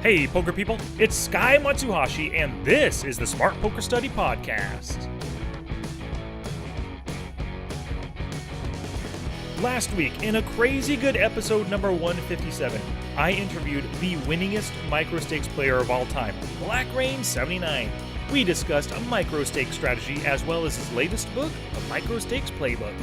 Hey, poker people, it's Sky Matsuhashi, and this is the Smart Poker Study Podcast. Last week, in a crazy good episode number 157, I interviewed the winningest micro-stakes player of all time, Black Rain 79. We discussed a micro-stakes strategy as well as his latest book, The Micro-Stakes Playbook.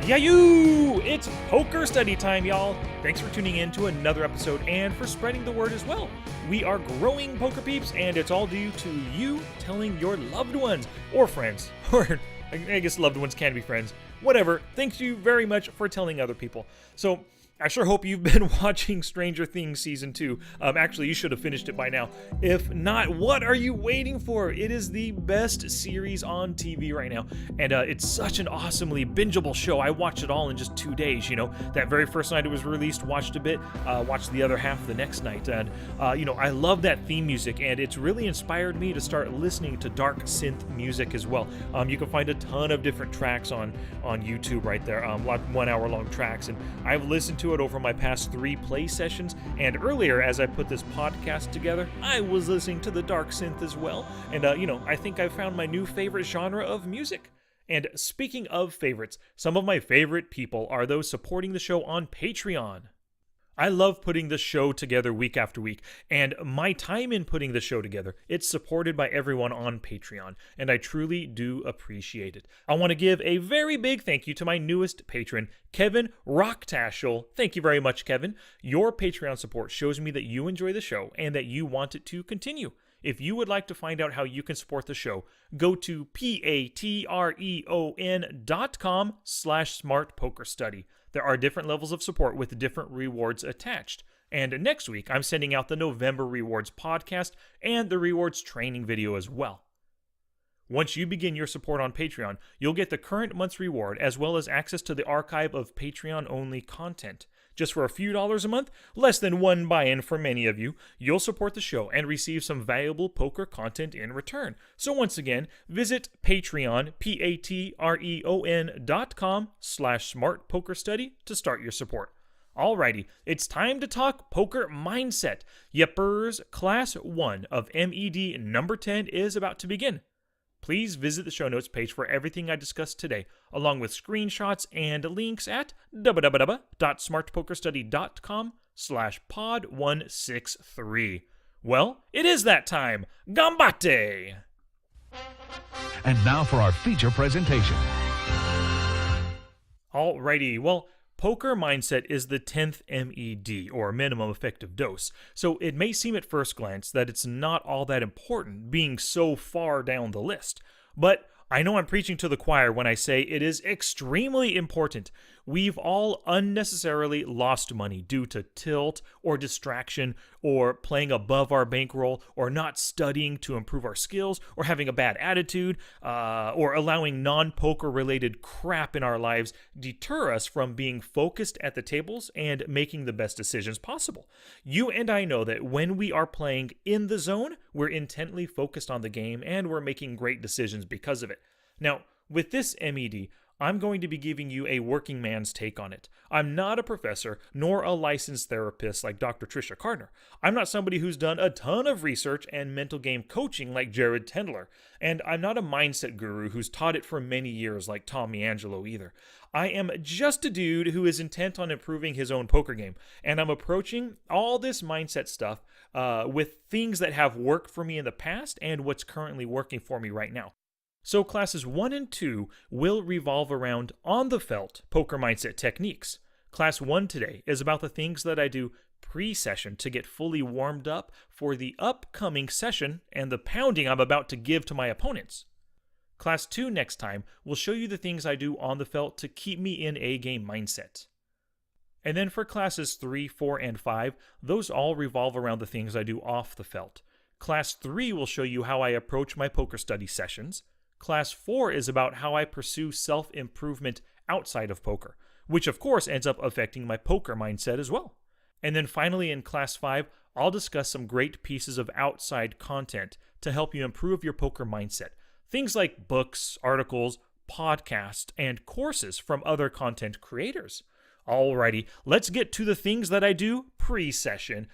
Yahoo! It's poker study time, y'all! Thanks for tuning in to another episode and for spreading the word as well. We are growing, poker peeps, and it's all due to you telling your loved ones or friends, or I guess loved ones can be friends. Whatever. Thank you very much for telling other people. So, I sure hope you've been watching Stranger Things Season 2. Actually, you should have finished it by now. If not, what are you waiting for? It is the best series on TV right now. And it's such an awesomely bingeable show. I watched it all in just 2 days, That very first night it was released, watched a bit, watched the other half the next night. And, I love that theme music, and it's really inspired me to start listening to dark synth music as well. You can find a ton of different tracks on YouTube right there, 1 hour long tracks. And I've listened to it over my past 3 play sessions, and earlier as I put this podcast together, I was listening to the dark synth as well, and I think I found my new favorite genre of music. And speaking of favorites, some of my favorite people are those supporting the show on Patreon. I love putting the show together week after week, and my time in putting the show together, it's supported by everyone on Patreon, and I truly do appreciate it. I want to give a very big thank you to my newest patron, Kevin Rocktashel. Thank you very much, Kevin. Your Patreon support shows me that you enjoy the show and that you want it to continue. If you would like to find out how you can support the show, go to patreon.com/smartpokerstudy. There are different levels of support with different rewards attached. And next week, I'm sending out the November Rewards podcast and the Rewards training video as well. Once you begin your support on Patreon, you'll get the current month's reward as well as access to the archive of Patreon-only content. Just for a few dollars a month, less than one buy-in for many of you, you'll support the show and receive some valuable poker content in return. So once again, visit Patreon, patreon.com/smartpokerstudy to start your support. Alrighty, it's time to talk poker mindset. Yepers, Class 1 of MED number 10 is about to begin. Please visit the show notes page for everything I discussed today, along with screenshots and links at www.smartpokerstudy.com/pod163. Well, it is that time. Gambate! And now for our feature presentation. Alrighty, well, poker mindset is the 10th MED, or minimum effective dose, so it may seem at first glance that it's not all that important, being so far down the list. But I know I'm preaching to the choir when I say it is extremely important. We've all unnecessarily lost money due to tilt or distraction or playing above our bankroll or not studying to improve our skills or having a bad attitude or allowing non-poker related crap in our lives deter us from being focused at the tables and making the best decisions possible. You and I know that when we are playing in the zone, we're intently focused on the game and we're making great decisions because of it. Now, with this MED, I'm going to be giving you a working man's take on it. I'm not a professor, nor a licensed therapist like Dr. Tricia Cardner. I'm not somebody who's done a ton of research and mental game coaching like Jared Tendler. And I'm not a mindset guru who's taught it for many years like Tom Miangelo either. I am just a dude who is intent on improving his own poker game. And I'm approaching all this mindset stuff with things that have worked for me in the past and what's currently working for me right now. So classes 1 and 2 will revolve around on-the-felt poker mindset techniques. Class 1 today is about the things that I do pre-session to get fully warmed up for the upcoming session and the pounding I'm about to give to my opponents. Class 2 next time will show you the things I do on the felt to keep me in A-game mindset. And then for classes 3, 4, and 5, those all revolve around the things I do off the felt. Class 3 will show you how I approach my poker study sessions. Class 4 is about how I pursue self-improvement outside of poker, which of course ends up affecting my poker mindset as well. And then finally in Class 5, I'll discuss some great pieces of outside content to help you improve your poker mindset. Things like books, articles, podcasts, and courses from other content creators. Alrighty, let's get to the things that I do pre-session.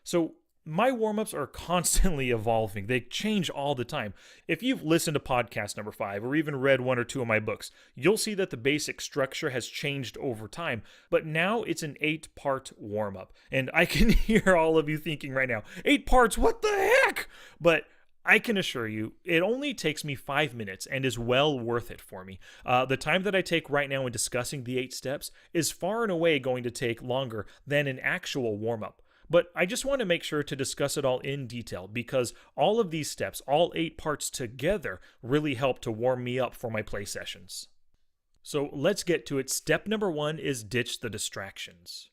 So my warm-ups are constantly evolving. They change all the time. If you've listened to podcast number 5 or even read one or two of my books, you'll see that the basic structure has changed over time, but now it's an 8-part warm-up. And I can hear all of you thinking right now, 8 parts, what the heck? But I can assure you, it only takes me 5 minutes and is well worth it for me. The time that I take right now in discussing the 8 steps is far and away going to take longer than an actual warm-up. But I just want to make sure to discuss it all in detail because all of these steps, all 8 parts together, really help to warm me up for my play sessions. So let's get to it. Step number 1 is ditch the distractions.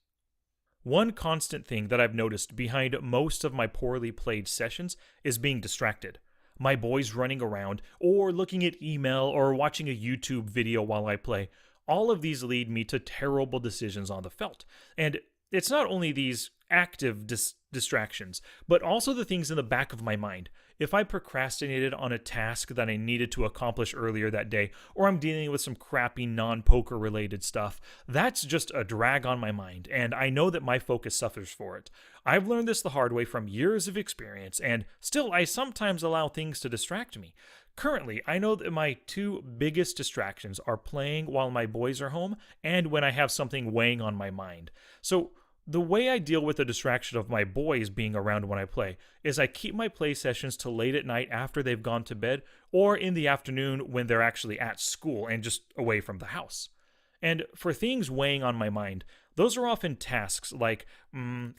One constant thing that I've noticed behind most of my poorly played sessions is being distracted. My boys running around, or looking at email, or watching a YouTube video while I play. All of these lead me to terrible decisions on the felt. And it's not only these active distractions, but also the things in the back of my mind. If I procrastinated on a task that I needed to accomplish earlier that day, or I'm dealing with some crappy non-poker related stuff, that's just a drag on my mind, and I know that my focus suffers for it. I've learned this the hard way from years of experience, and still I sometimes allow things to distract me. Currently, I know that my 2 biggest distractions are playing while my boys are home and when I have something weighing on my mind. So the way I deal with the distraction of my boys being around when I play is I keep my play sessions till late at night after they've gone to bed or in the afternoon when they're actually at school and just away from the house. And for things weighing on my mind, those are often tasks like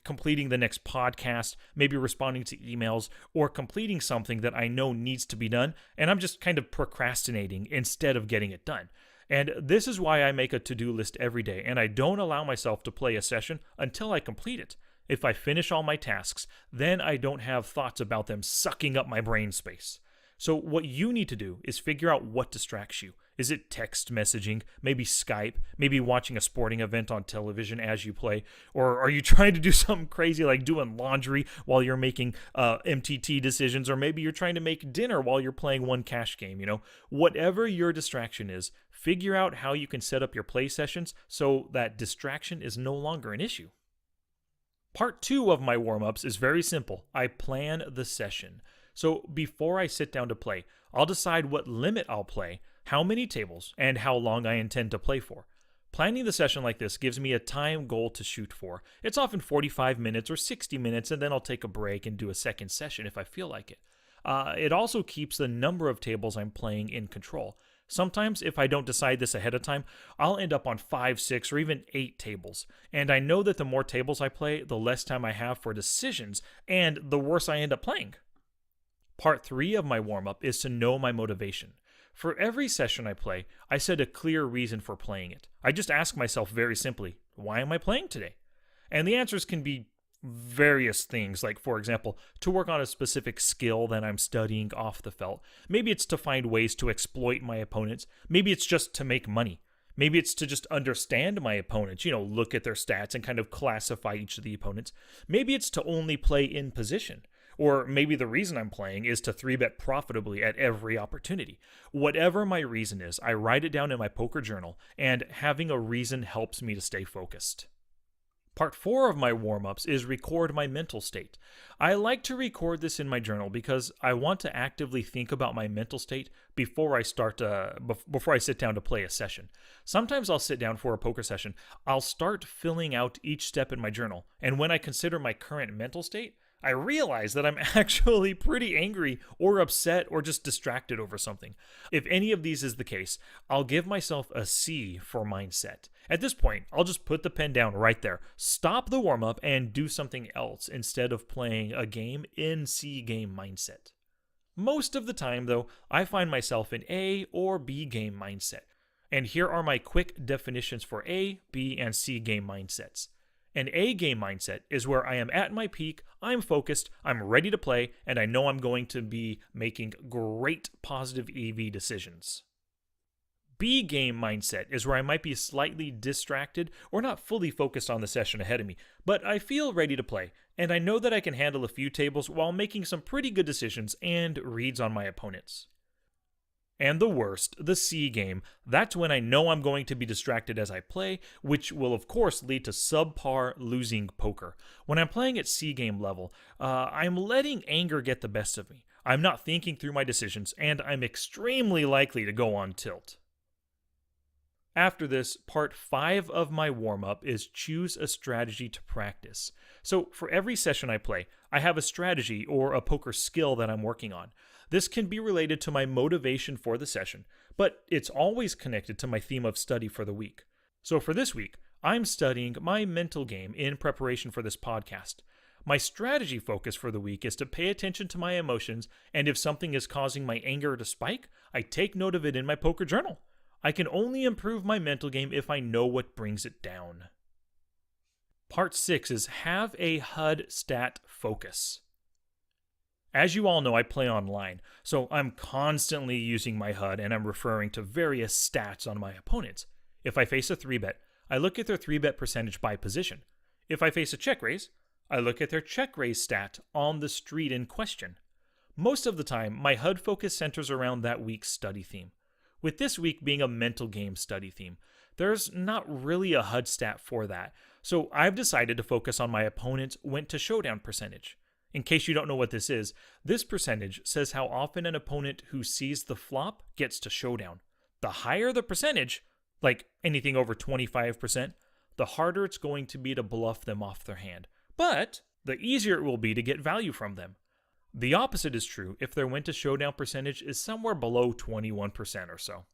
completing the next podcast, maybe responding to emails, or completing something that I know needs to be done, and I'm just kind of procrastinating instead of getting it done. And this is why I make a to-do list every day, and I don't allow myself to play a session until I complete it. If I finish all my tasks, then I don't have thoughts about them sucking up my brain space. So what you need to do is figure out what distracts you. Is it text messaging, maybe Skype, maybe watching a sporting event on television as you play? Or are you trying to do something crazy like doing laundry while you're making MTT decisions? Or maybe you're trying to make dinner while you're playing one cash game, Whatever your distraction is, figure out how you can set up your play sessions so that distraction is no longer an issue. Part 2 of my warm-ups is very simple. I plan the session. So before I sit down to play, I'll decide what limit I'll play, how many tables, and how long I intend to play for. Planning the session like this gives me a time goal to shoot for. It's often 45 minutes or 60 minutes, and then I'll take a break and do a second session if I feel like it. It also keeps the number of tables I'm playing in control. Sometimes, if I don't decide this ahead of time, I'll end up on 5, 6, or even 8 tables. And I know that the more tables I play, the less time I have for decisions, and the worse I end up playing. Part 3 of my warm-up is to know my motivation. For every session I play, I set a clear reason for playing it. I just ask myself very simply, why am I playing today? And the answers can be various things, like, for example, to work on a specific skill that I'm studying off the felt. Maybe it's to find ways to exploit my opponents. Maybe it's just to make money. Maybe it's to just understand my opponents, look at their stats and kind of classify each of the opponents. Maybe it's to only play in position. Or maybe the reason I'm playing is to 3-bet profitably at every opportunity. Whatever my reason is, I write it down in my poker journal, and having a reason helps me to stay focused. Part 4 of my warm-ups is record my mental state. I like to record this in my journal because I want to actively think about my mental state before I sit down to play a session. Sometimes I'll sit down for a poker session. I'll start filling out each step in my journal, and when I consider my current mental state, I realize that I'm actually pretty angry or upset or just distracted over something. If any of these is the case, I'll give myself a C for mindset. At this point, I'll just put the pen down right there, stop the warm-up, and do something else instead of playing a game in C game mindset. Most of the time, though, I find myself in A or B game mindset. And here are my quick definitions for A, B, and C game mindsets. An A game mindset is where I am at my peak, I'm focused, I'm ready to play, and I know I'm going to be making great positive EV decisions. B game mindset is where I might be slightly distracted or not fully focused on the session ahead of me, but I feel ready to play, and I know that I can handle a few tables while making some pretty good decisions and reads on my opponents. And the worst, the C game. That's when I know I'm going to be distracted as I play, which will of course lead to subpar losing poker. When I'm playing at C game level, I'm letting anger get the best of me. I'm not thinking through my decisions, and I'm extremely likely to go on tilt. After this, part 5 of my warm-up is choose a strategy to practice. So for every session I play, I have a strategy or a poker skill that I'm working on. This can be related to my motivation for the session, but it's always connected to my theme of study for the week. So for this week, I'm studying my mental game in preparation for this podcast. My strategy focus for the week is to pay attention to my emotions, and if something is causing my anger to spike, I take note of it in my poker journal. I can only improve my mental game if I know what brings it down. Part 6 is have a HUD stat focus. As you all know, I play online, so I'm constantly using my HUD and I'm referring to various stats on my opponents. If I face a 3-bet, I look at their 3-bet percentage by position. If I face a check raise, I look at their check raise stat on the street in question. Most of the time, my HUD focus centers around that week's study theme. With this week being a mental game study theme, there's not really a HUD stat for that, so I've decided to focus on my opponent's went to showdown percentage. In case you don't know what this percentage says how often an opponent who sees the flop gets to showdown. The higher the percentage, like anything over 25%, the harder it's going to be to bluff them off their hand. But the easier it will be to get value from them. The opposite is true if their win to showdown percentage is somewhere below 21% or so.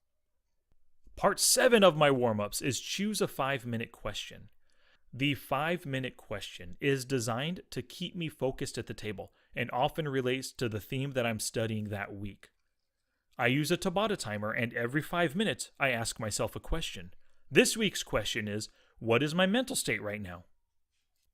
Part 7 of my warm-ups is choose a 5-minute question. The 5-minute question is designed to keep me focused at the table and often relates to the theme that I'm studying that week. I use a Tabata timer, and every 5 minutes I ask myself a question. This week's question is, what is my mental state right now?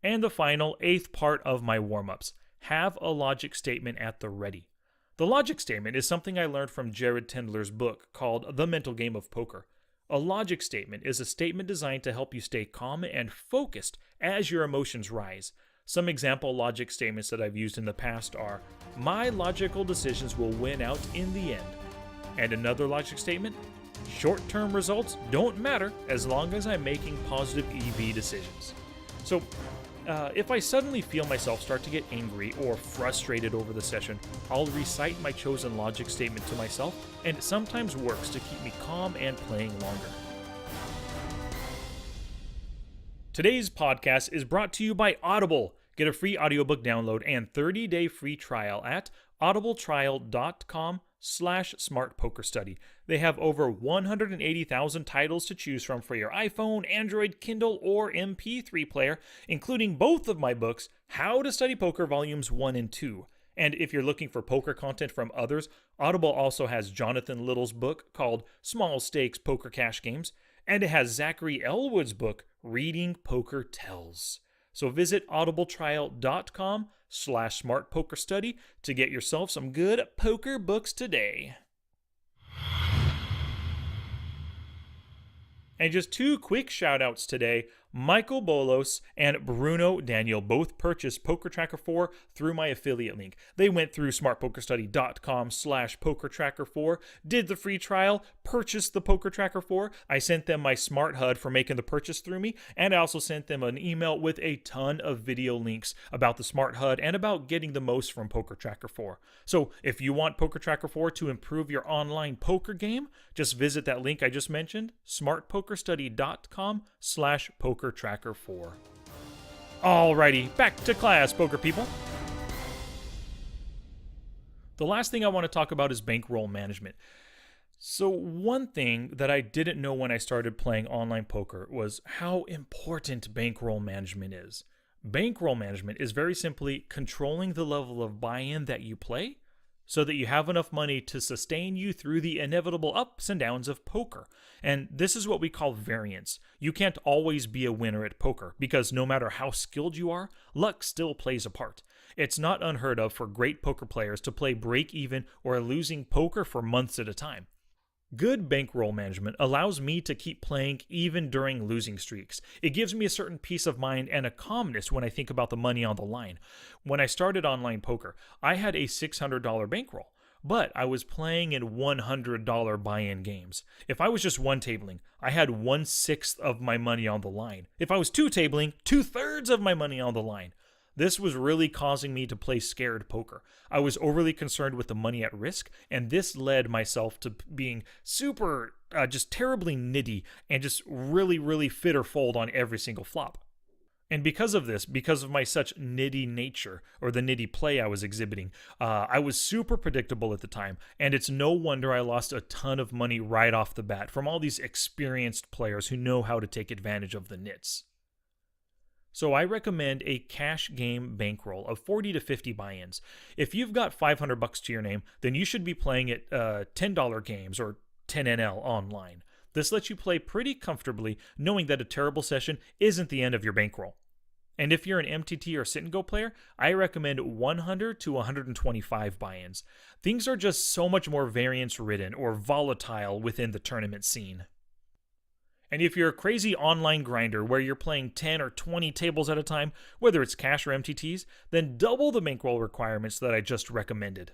And the final 8th part of my warm-ups, have a logic statement at the ready. The logic statement is something I learned from Jared Tendler's book called The Mental Game of Poker. A logic statement is a statement designed to help you stay calm and focused as your emotions rise. Some example logic statements that I've used in the past are, my logical decisions will win out in the end. And another logic statement, short-term results don't matter as long as I'm making positive EV decisions. So, if I suddenly feel myself start to get angry or frustrated over the session, I'll recite my chosen logic statement to myself, and it sometimes works to keep me calm and playing longer. Today's podcast is brought to you by Audible. Get a free audiobook download and 30-day free trial at audibletrial.com/smartpokerstudy. They have over 180,000 titles to choose from for your iPhone, Android, Kindle, or MP3 player, including both of my books, How to Study Poker Volumes 1 and 2. And if you're looking for poker content from others, Audible also has Jonathan Little's book called Small Stakes Poker Cash Games, and it has Zachary Elwood's book, Reading Poker Tells. So visit audibletrial.com/smartpokerstudy to get yourself some good poker books today. And just 2 quick shout-outs today. Michael Bolos and Bruno Daniel both purchased Poker Tracker 4 through my affiliate link. They went through smartpokerstudy.com/PokerTracker4, did the free trial, purchased the Poker Tracker 4. I sent them my Smart HUD for making the purchase through me, and I also sent them an email with a ton of video links about the Smart HUD and about getting the most from Poker Tracker 4. So if you want Poker Tracker 4 to improve your online poker game, just visit that link I just mentioned, smartpokerstudy.com/PokerTracker4. Alrighty, back to class, poker people. The last thing I want to talk about is bankroll management. So one thing that I didn't know when I started playing online poker was how important bankroll management is. Bankroll management is very simply controlling the level of buy-in that you play so that you have enough money to sustain you through the inevitable ups and downs of poker. And this is what we call variance. You can't always be a winner at poker because no matter how skilled you are, luck still plays a part. It's not unheard of for great poker players to play break-even or losing poker for months at a time. Good bankroll management allows me to keep playing even during losing streaks. It gives me a certain peace of mind and a calmness when I think about the money on the line. When I started online poker, I had a $600 bankroll. but I was playing in $100 buy-in games. If I was just one tabling, I had 1/6 of my money on the line. If I was two tabling, 2/3 of my money on the line. This was really causing me to play scared poker. I was overly concerned with the money at risk, and this led myself to being super, just terribly nitty and just really fit or fold on every single flop. And because of this, because of my such nitty nature, or the nitty play I was exhibiting, I was super predictable at the time, and it's no wonder I lost a ton of money right off the bat from all these experienced players who know how to take advantage of the nits. So I recommend a cash game bankroll of 40 to 50 buy-ins. If you've got $500 to your name, then you should be playing at $10 games or 10NL online. This lets you play pretty comfortably, knowing that a terrible session isn't the end of your bankroll. And if you're an MTT or sit-and-go player, I recommend 100 to 125 buy-ins. Things are just so much more variance-ridden or volatile within the tournament scene. And if you're a crazy online grinder where you're playing 10 or 20 tables at a time, whether it's cash or MTTs, then double the bankroll requirements that I just recommended.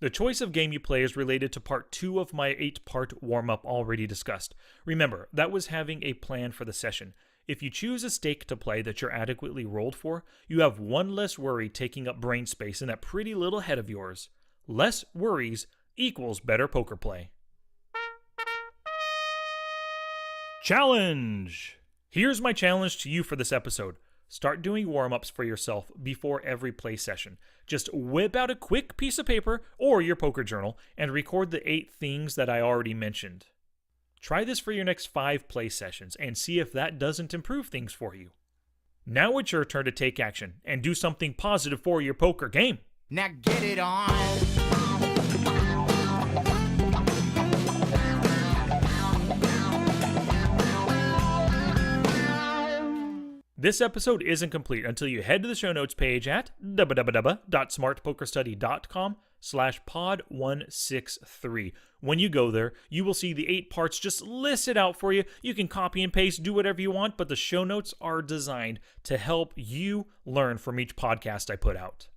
The choice of game you play is related to part 2 of my 8-part warm-up already discussed. Remember, that was having a plan for the session. If you choose a stake to play that you're adequately rolled for, you have one less worry taking up brain space in that pretty little head of yours. Less worries equals better poker play. Challenge! Here's my challenge to you for this episode. Start doing warm-ups for yourself before every play session. Just whip out a quick piece of paper or your poker journal and record the 8 things that I already mentioned. Try this for your next 5 play sessions and see if that doesn't improve things for you. Now it's your turn to take action and do something positive for your poker game. Now get it on! This episode isn't complete until you head to the show notes page at www.smartpokerstudy.com/pod163. When you go there, you will see the 8 parts just listed out for you. You can copy and paste, do whatever you want, but the show notes are designed to help you learn from each podcast I put out.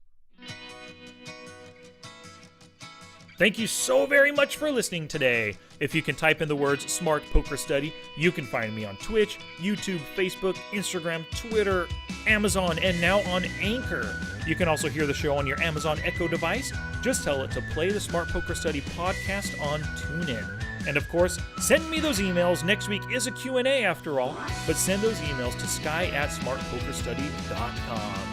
Thank you so very much for listening today. If you can type in the words Smart Poker Study, you can find me on Twitch, YouTube, Facebook, Instagram, Twitter, Amazon, and now on Anchor. You can also hear the show on your Amazon Echo device. Just tell it to play the Smart Poker Study podcast on TuneIn. And of course, send me those emails. Next week is a Q&A after all, but send those emails to sky@smartpokerstudy.com.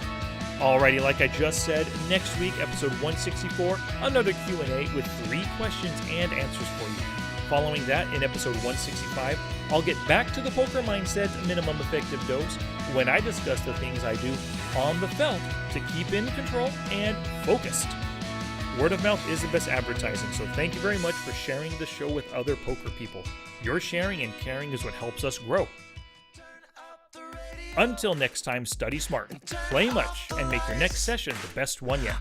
Alrighty, like I just said, next week, episode 164, another Q&A with 3 questions and answers for you. Following that, in episode 165, I'll get back to the poker mindset minimum effective dose when I discuss the things I do on the felt to keep in control and focused. Word of mouth is the best advertising, so thank you very much for sharing the show with other poker people. Your sharing and caring is what helps us grow. Until next time, study smart, play much, and make your next session the best one yet.